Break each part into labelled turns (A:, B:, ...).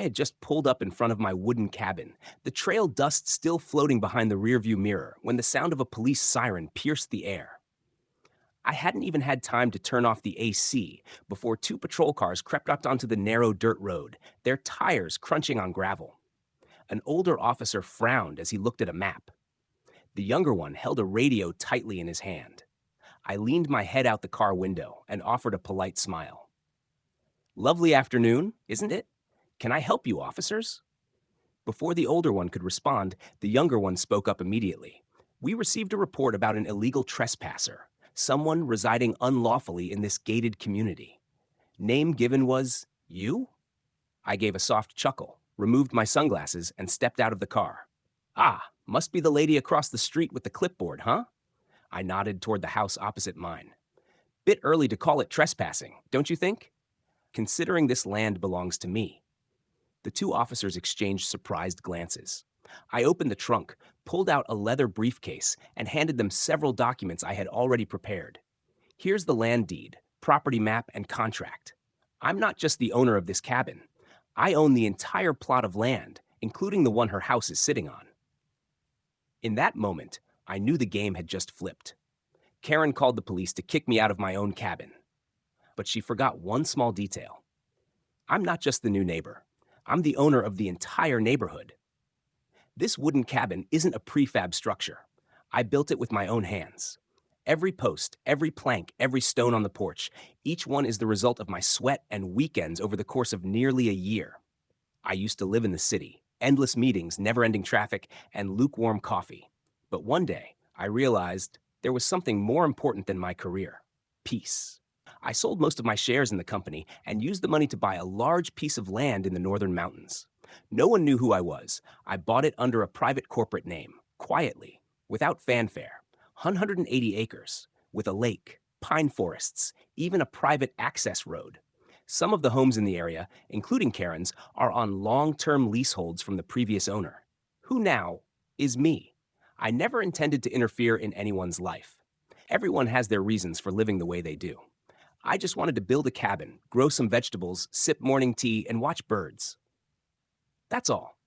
A: I had just pulled up in front of my wooden cabin, the trail dust still floating behind the rearview mirror, when the sound of a police siren pierced the air. I hadn't even had time to turn off the AC before two patrol cars crept up onto the narrow dirt road, their tires crunching on gravel. An older officer frowned as he looked at a map. The younger one held a radio tightly in his hand. I leaned my head out the car window and offered a polite smile. "Lovely afternoon, isn't it? Can I help you, officers?" Before the older one could respond, the younger one spoke up immediately. "We received a report about an illegal trespasser, someone residing unlawfully in this gated community. Name given was you?" I gave a soft chuckle, removed my sunglasses, and stepped out of the car. "Ah, must be the lady across the street with the clipboard, huh?" I nodded toward the house opposite mine. "Bit early to call it trespassing, don't you think? Considering this land belongs to me." The two officers exchanged surprised glances. I opened the trunk, pulled out a leather briefcase, and handed them several documents I had already prepared. "Here's the land deed, property map, and contract. I'm not just the owner of this cabin. I own the entire plot of land, including the one her house is sitting on." In that moment, I knew the game had just flipped. Karen called the police to kick me out of my own cabin. But she forgot one small detail. I'm not just the new neighbor. I'm the owner of the entire neighborhood. This wooden cabin isn't a prefab structure. I built it with my own hands. Every post, every plank, every stone on the porch, each one is the result of my sweat and weekends over the course of nearly a year. I used to live in the city, endless meetings, never-ending traffic, and lukewarm coffee. But one day, I realized there was something more important than my career: peace. I sold most of my shares in the company and used the money to buy a large piece of land in the northern mountains. No one knew who I was. I bought it under a private corporate name, quietly, without fanfare. 180 acres, with a lake, pine forests, even a private access road. Some of the homes in the area, including Karen's, are on long-term leaseholds from the previous owner, who now is me. I never intended to interfere in anyone's life. Everyone has their reasons for living the way they do. I just wanted to build a cabin, grow some vegetables, sip morning tea, and watch birds. That's all.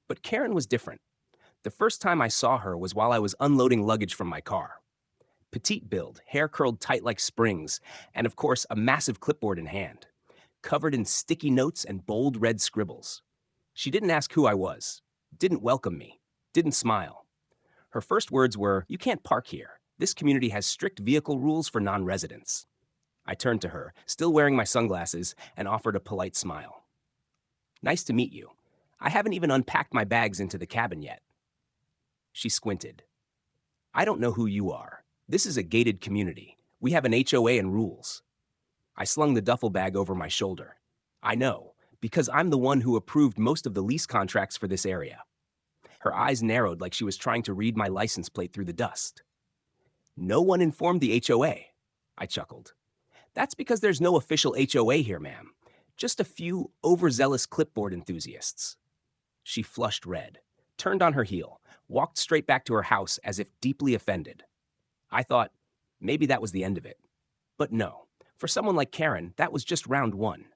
A: But Karen was different. The first time I saw her was while I was unloading luggage from my car. Petite build, hair curled tight like springs, and of course a massive clipboard in hand, covered in sticky notes and bold red scribbles. She didn't ask who I was, didn't welcome me, didn't smile. Her first words were, "You can't park here. This community has strict vehicle rules for non-residents." I turned to her, still wearing my sunglasses, and offered a polite smile. "Nice to meet you. I haven't even unpacked my bags into the cabin yet." She squinted. "I don't know who you are. This is a gated community. We have an HOA and rules." I slung the duffel bag over my shoulder. "I know, because I'm the one who approved most of the lease contracts for this area." Her eyes narrowed like she was trying to read my license plate through the dust. "No one informed the HOA," I chuckled. "That's because there's no official HOA here, ma'am. Just a few overzealous clipboard enthusiasts." She flushed red, turned on her heel, walked straight back to her house as if deeply offended. I thought, maybe that was the end of it. But no, for someone like Karen, that was just round one.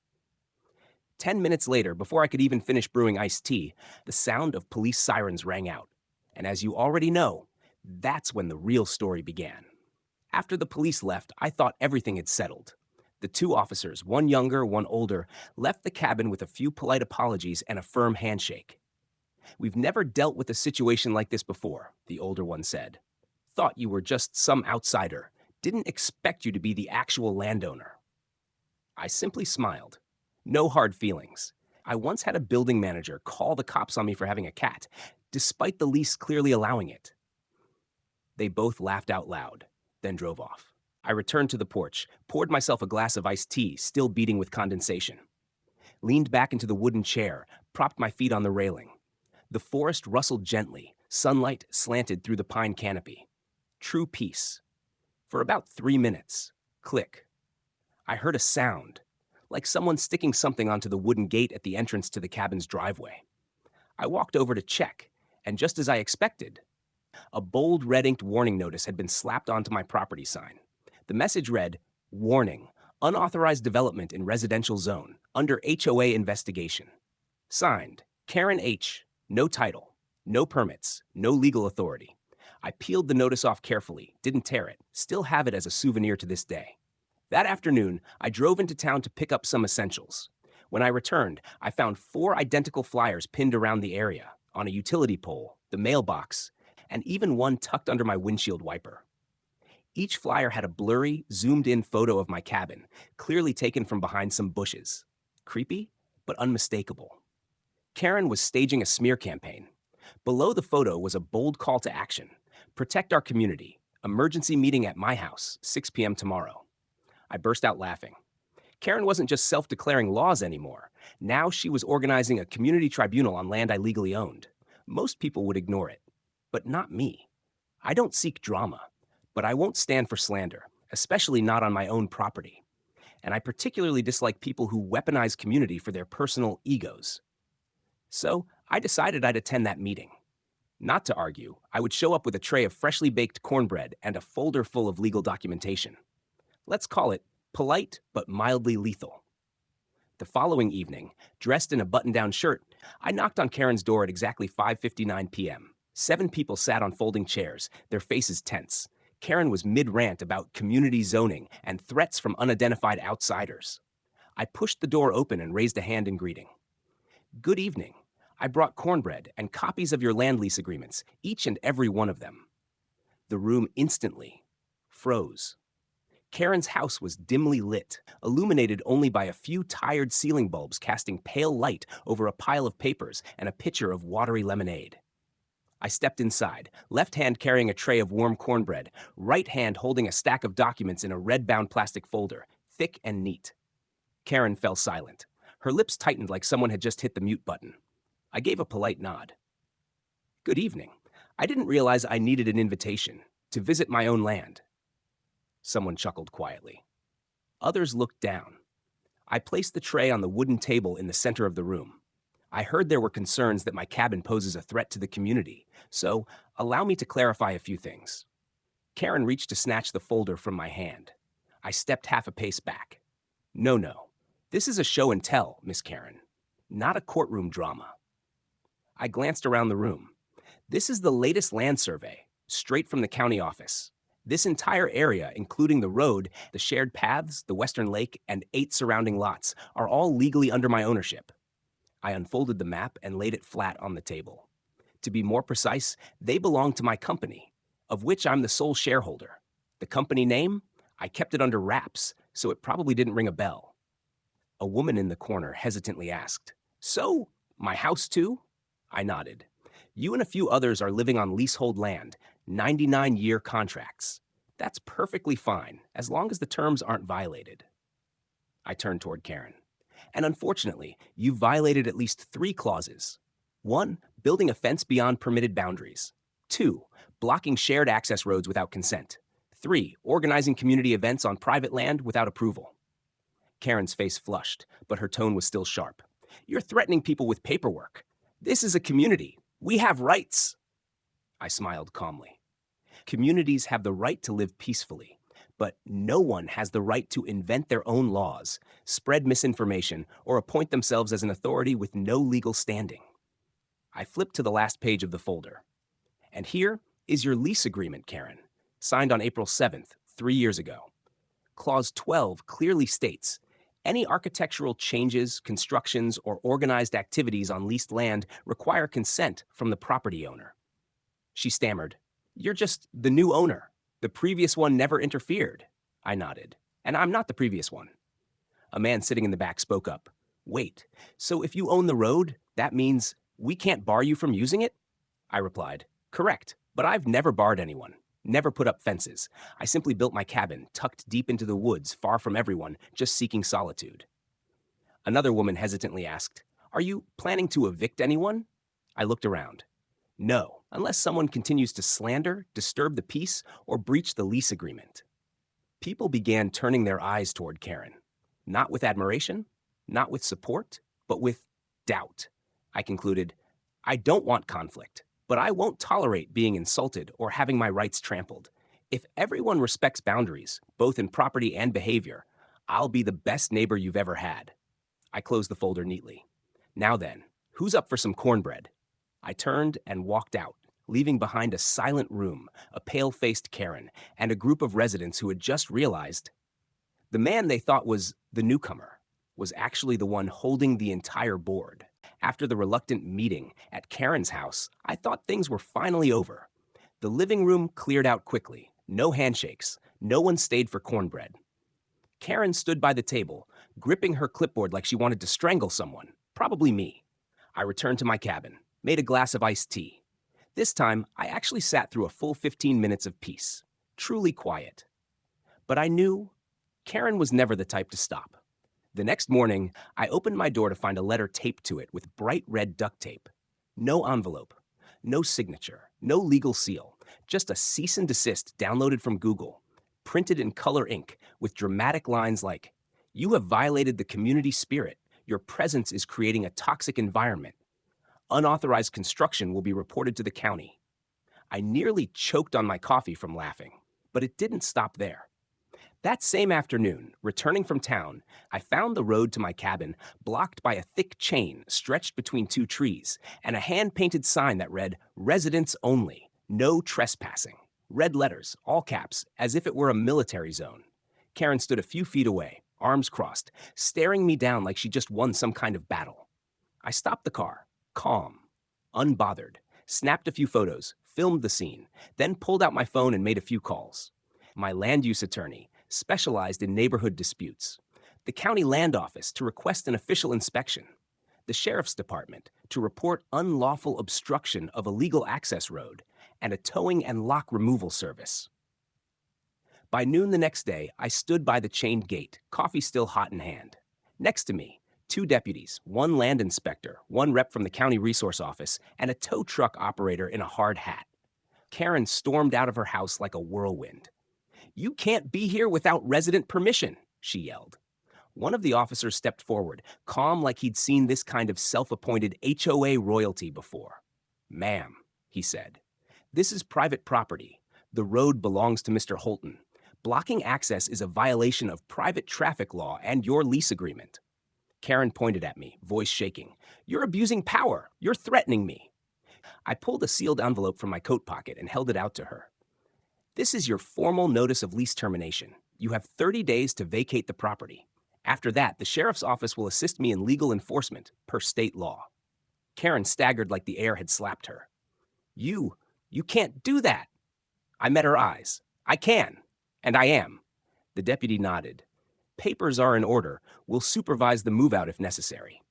A: 10 minutes later, before I could even finish brewing iced tea, the sound of police sirens rang out. And as you already know, that's when the real story began. After the police left, I thought everything had settled. The two officers, one younger, one older, left the cabin with a few polite apologies and a firm handshake. "We've never dealt with a situation like this before," the older one said. "Thought you were just some outsider. Didn't expect you to be the actual landowner." I simply smiled. No hard feelings. I once had a building manager call the cops on me for having a cat, despite the lease clearly allowing it. They both laughed out loud, then drove off. I returned to the porch, poured myself a glass of iced tea, still beating with condensation. Leaned back into the wooden chair, propped my feet on the railing. The forest rustled gently, sunlight slanted through the pine canopy. True peace. For about 3 minutes, click. I heard a sound, like someone sticking something onto the wooden gate at the entrance to the cabin's driveway. I walked over to check, and just as I expected, a bold red-inked warning notice had been slapped onto my property sign. The message read, "Warning, unauthorized development in residential zone, under HOA investigation." Signed, Karen H. No title, no permits, no legal authority. I peeled the notice off carefully, didn't tear it, still have it as a souvenir to this day. That afternoon, I drove into town to pick up some essentials. When I returned, I found 4 identical flyers pinned around the area, on a utility pole, the mailbox, and even one tucked under my windshield wiper. Each flyer had a blurry, zoomed-in photo of my cabin, clearly taken from behind some bushes. Creepy, but unmistakable. Karen was staging a smear campaign. Below the photo was a bold call to action. Protect our community. Emergency meeting at my house, 6 p.m. tomorrow. I burst out laughing. Karen wasn't just self-declaring laws anymore. Now she was organizing a community tribunal on land I legally owned. Most people would ignore it, but not me. I don't seek drama, but I won't stand for slander, especially not on my own property. And I particularly dislike people who weaponize community for their personal egos. So I decided I'd attend that meeting. Not to argue, I would show up with a tray of freshly baked cornbread and a folder full of legal documentation. Let's call it polite but mildly lethal. The following evening, dressed in a button-down shirt, I knocked on Karen's door at exactly 5:59 p.m. 7 people sat on folding chairs, their faces tense. Karen was mid-rant about community zoning and threats from unidentified outsiders. I pushed the door open and raised a hand in greeting. Good evening. I brought cornbread and copies of your land lease agreements, each and every one of them. The room instantly froze. Karen's house was dimly lit, illuminated only by a few tired ceiling bulbs casting pale light over a pile of papers and a pitcher of watery lemonade. I stepped inside, left hand carrying a tray of warm cornbread, right hand holding a stack of documents in a red-bound plastic folder, thick and neat. Karen fell silent. Her lips tightened like someone had just hit the mute button. I gave a polite nod. Good evening. I didn't realize I needed an invitation to visit my own land. Someone chuckled quietly. Others looked down. I placed the tray on the wooden table in the center of the room. I heard there were concerns that my cabin poses a threat to the community, so allow me to clarify a few things. Karen reached to snatch the folder from my hand. I stepped half a pace back. No. This is a show and tell, Miss Karen, not a courtroom drama. I glanced around the room. This is the latest land survey, straight from the county office. This entire area, including the road, the shared paths, the western lake, and 8 surrounding lots, are all legally under my ownership. I unfolded the map and laid it flat on the table. To be more precise, they belong to my company, of which I'm the sole shareholder. The company name? I kept it under wraps, so it probably didn't ring a bell. A woman in the corner hesitantly asked, "So, my house too?" I nodded. "You and a few others are living on leasehold land, 99-year contracts. That's perfectly fine, as long as the terms aren't violated." I turned toward Karen. "And unfortunately, you've violated at least 3 clauses. 1, building a fence beyond permitted boundaries. 2, blocking shared access roads without consent. 3, organizing community events on private land without approval." Karen's face flushed, but her tone was still sharp. "You're threatening people with paperwork. This is a community. We have rights." I smiled calmly. Communities have the right to live peacefully, but no one has the right to invent their own laws, spread misinformation, or appoint themselves as an authority with no legal standing. I flipped to the last page of the folder. "And here is your lease agreement, Karen, signed on April 7th, 3 years ago. Clause 12 clearly states, any architectural changes, constructions, or organized activities on leased land require consent from the property owner." She stammered, "You're just the new owner. The previous one never interfered." I nodded. "And I'm not the previous one." A man sitting in the back spoke up. "Wait, so if you own the road, that means we can't bar you from using it?" I replied, "Correct, but I've never barred anyone. Never put up fences. I simply built my cabin, tucked deep into the woods, far from everyone, just seeking solitude." Another woman hesitantly asked, "Are you planning to evict anyone?" I looked around. "No, unless someone continues to slander, disturb the peace, or breach the lease agreement." People began turning their eyes toward Karen. Not with admiration, not with support, but with doubt. I concluded, "I don't want conflict, but I won't tolerate being insulted or having my rights trampled. If everyone respects boundaries, both in property and behavior, I'll be the best neighbor you've ever had." I closed the folder neatly. "Now then, Who's up for some cornbread? I turned and walked out, leaving behind a silent room, a pale-faced Karen, and a group of residents who had just realized the man they thought was the newcomer was actually the one holding the entire board. After the reluctant meeting at Karen's house, I thought things were finally over. The living room cleared out quickly. No handshakes. No one stayed for cornbread. Karen stood by the table, gripping her clipboard like she wanted to strangle someone, probably me. I returned to my cabin, made a glass of iced tea. This time, I actually sat through a full 15 minutes of peace, truly quiet. But I knew Karen was never the type to stop. The next morning, I opened my door to find a letter taped to it with bright red duct tape. No envelope, no signature, no legal seal, just a cease and desist downloaded from Google, printed in color ink with dramatic lines like, "You have violated the community spirit. Your presence is creating a toxic environment. Unauthorized construction will be reported to the county." I nearly choked on my coffee from laughing, but it didn't stop there. That same afternoon, returning from town, I found the road to my cabin blocked by a thick chain stretched between two trees and a hand-painted sign that read, "Residents only, no trespassing." Red letters, all caps, as if it were a military zone. Karen stood a few feet away, arms crossed, staring me down like she just won some kind of battle. I stopped the car, calm, unbothered, snapped a few photos, filmed the scene, then pulled out my phone and made a few calls. My land use attorney specialized in neighborhood disputes, the county land office to request an official inspection, the sheriff's department to report unlawful obstruction of a legal access road, and a towing and lock removal service. By noon the next day, I stood by the chained gate, coffee still hot in hand. Next to me, two deputies, one land inspector, one rep from the county resource office, and a tow truck operator in a hard hat. Karen stormed out of her house like a whirlwind. "You can't be here without resident permission," she yelled. One of the officers stepped forward, calm like he'd seen this kind of self-appointed HOA royalty before. "Ma'am," he said, "this is private property. The road belongs to Mr. Holton. Blocking access is a violation of private traffic law and your lease agreement." Karen pointed at me, voice shaking. "You're abusing power. You're threatening me." I pulled a sealed envelope from my coat pocket and held it out to her. "This is your formal notice of lease termination. You have 30 days to vacate the property. After that, the sheriff's office will assist me in legal enforcement, per state law." Karen staggered like the air had slapped her. You can't do that." I met her eyes. "I can, and I am." The deputy nodded. "Papers are in order. We'll supervise the move-out if necessary."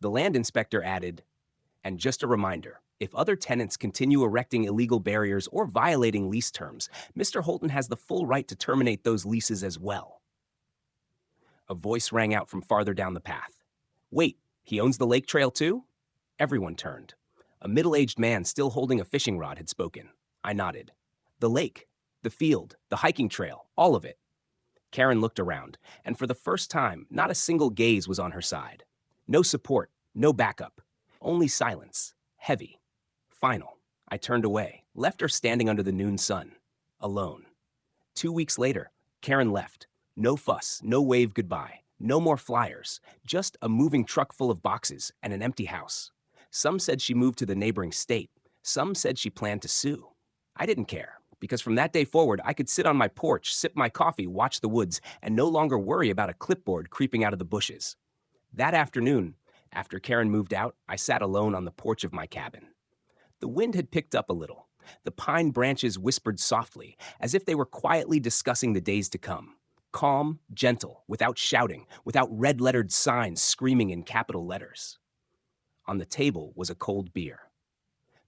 A: The land inspector added, "And just a reminder, if other tenants continue erecting illegal barriers or violating lease terms, Mr. Holton has the full right to terminate those leases as well." A voice rang out from farther down the path. "Wait, he owns the lake trail too?" Everyone turned. A middle-aged man still holding a fishing rod had spoken. I nodded. "The lake, the field, the hiking trail, all of it." Karen looked around, and for the first time, not a single gaze was on her side. No support, no backup, only silence, heavy. Final. I turned away, left her standing under the noon sun, alone. 2 weeks later, Karen left. No fuss, no wave goodbye, no more flyers, just a moving truck full of boxes and an empty house. Some said she moved to the neighboring state. Some said she planned to sue. I didn't care, because from that day forward, I could sit on my porch, sip my coffee, watch the woods, and no longer worry about a clipboard creeping out of the bushes. That afternoon, after Karen moved out, I sat alone on the porch of my cabin. The wind had picked up a little. The pine branches whispered softly, as if they were quietly discussing the days to come. Calm, gentle, without shouting, without red-lettered signs screaming in capital letters. On the table was a cold beer.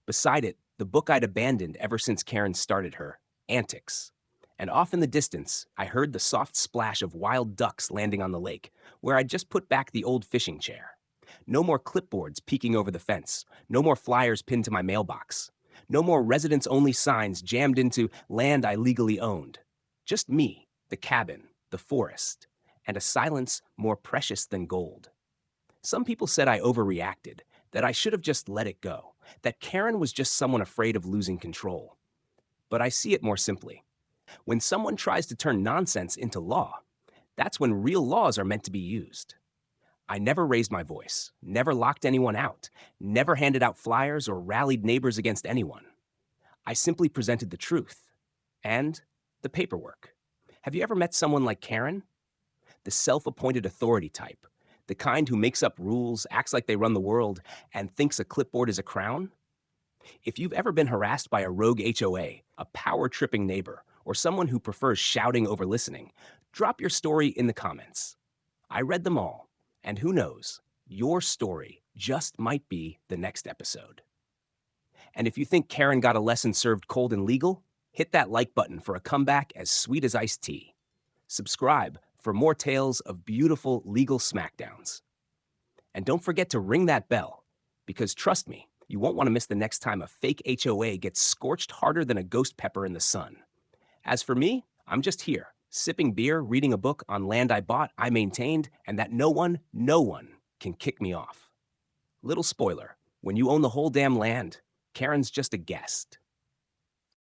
A: Beside it, the book I'd abandoned ever since Karen started her antics. And off in the distance, I heard the soft splash of wild ducks landing on the lake, where I'd just put back the old fishing chair. No more clipboards peeking over the fence. No more flyers pinned to my mailbox. No more residents-only signs jammed into land I legally owned. Just me, the cabin, the forest, and a silence more precious than gold. Some people said I overreacted, that I should have just let it go, that Karen was just someone afraid of losing control. But I see it more simply. When someone tries to turn nonsense into law, that's when real laws are meant to be used. I never raised my voice, never locked anyone out, never handed out flyers or rallied neighbors against anyone. I simply presented the truth and the paperwork. Have you ever met someone like Karen? The self-appointed authority type, the kind who makes up rules, acts like they run the world, and thinks a clipboard is a crown? If you've ever been harassed by a rogue HOA, a power-tripping neighbor, or someone who prefers shouting over listening, drop your story in the comments. I read them all, and who knows, your story just might be the next episode. And if you think Karen got a lesson served cold and legal, hit that like button for a comeback as sweet as iced tea. Subscribe for more tales of beautiful legal smackdowns. And don't forget to ring that bell, because trust me, you won't want to miss the next time a fake HOA gets scorched harder than a ghost pepper in the sun. As for me, I'm just here, sipping beer, reading a book on land I bought, I maintained, and that no one can kick me off. Little spoiler, when you own the whole damn land, Karen's just a guest.